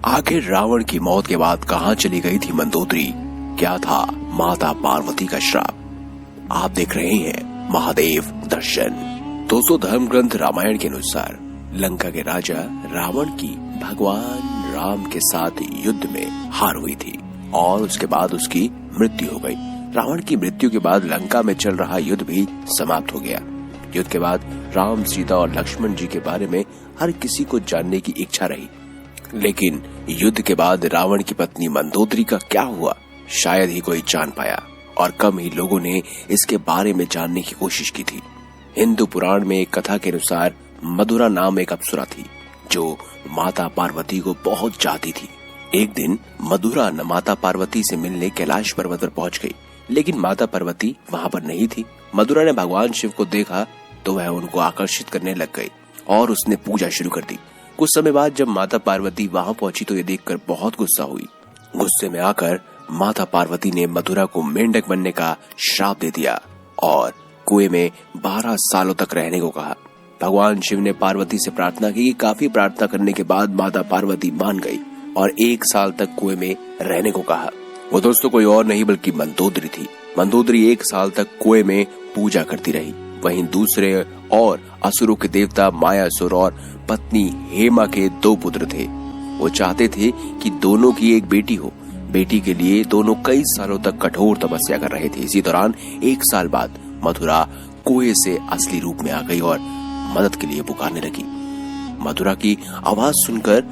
आखिर रावण की मौत के बाद कहां चली गई थी मंदोदरी? क्या था माता पार्वती का श्राप? आप देख रहे हैं महादेव दर्शन। दोस्तों, धर्म ग्रंथ रामायण के अनुसार लंका के राजा रावण की भगवान राम के साथ युद्ध में हार हुई थी और उसके बाद उसकी मृत्यु हो गई। रावण की मृत्यु के बाद लंका में चल रहा युद्ध भी समाप्त हो गया। युद्ध के बाद राम, सीता और लक्ष्मण जी के बारे में हर किसी को जानने की इच्छा रही, लेकिन युद्ध के बाद रावण की पत्नी मंदोदरी का क्या हुआ शायद ही कोई जान पाया और कम ही लोगों ने इसके बारे में जानने की कोशिश की थी। हिंदू पुराण में एक कथा के अनुसार मधुरा नाम एक अप्सरा थी जो माता पार्वती को बहुत चाहती थी। एक दिन मधुरा माता पार्वती से मिलने कैलाश पर्वत पर पहुंच गई, लेकिन माता पार्वती वहां पर नहीं थी। मधुरा ने भगवान शिव को देखा तो वह उनको आकर्षित करने लग गई और उसने पूजा शुरू कर दी। कुछ समय बाद जब माता पार्वती वहां पहुंची तो ये देखकर बहुत गुस्सा हुई। गुस्से में आकर माता पार्वती ने मधुरा को मेंढक बनने का श्राप दे दिया और कुएं में 12 सालों तक रहने को कहा। भगवान शिव ने पार्वती से प्रार्थना की। काफी प्रार्थना करने के बाद माता पार्वती मान गई और 1 साल तक कुएं में रहने को कहा। वो दोस्तों कोई और नहीं बल्कि मंदोदरी थी। मंदोदरी 1 साल तक कुएं में पूजा करती रही। वहीं दूसरे और असुरों के देवता मायासुर और पत्नी हेमा के 2 पुत्र थे। वो चाहते थे कि दोनों की एक बेटी हो। बेटी के लिए दोनों कई सालों तक कठोर तपस्या कर रहे थे। इसी दौरान 1 साल बाद मथुरा कुएं से असली रूप में आ गई और मदद के लिए पुकारने लगी। मथुरा की आवाज सुनकर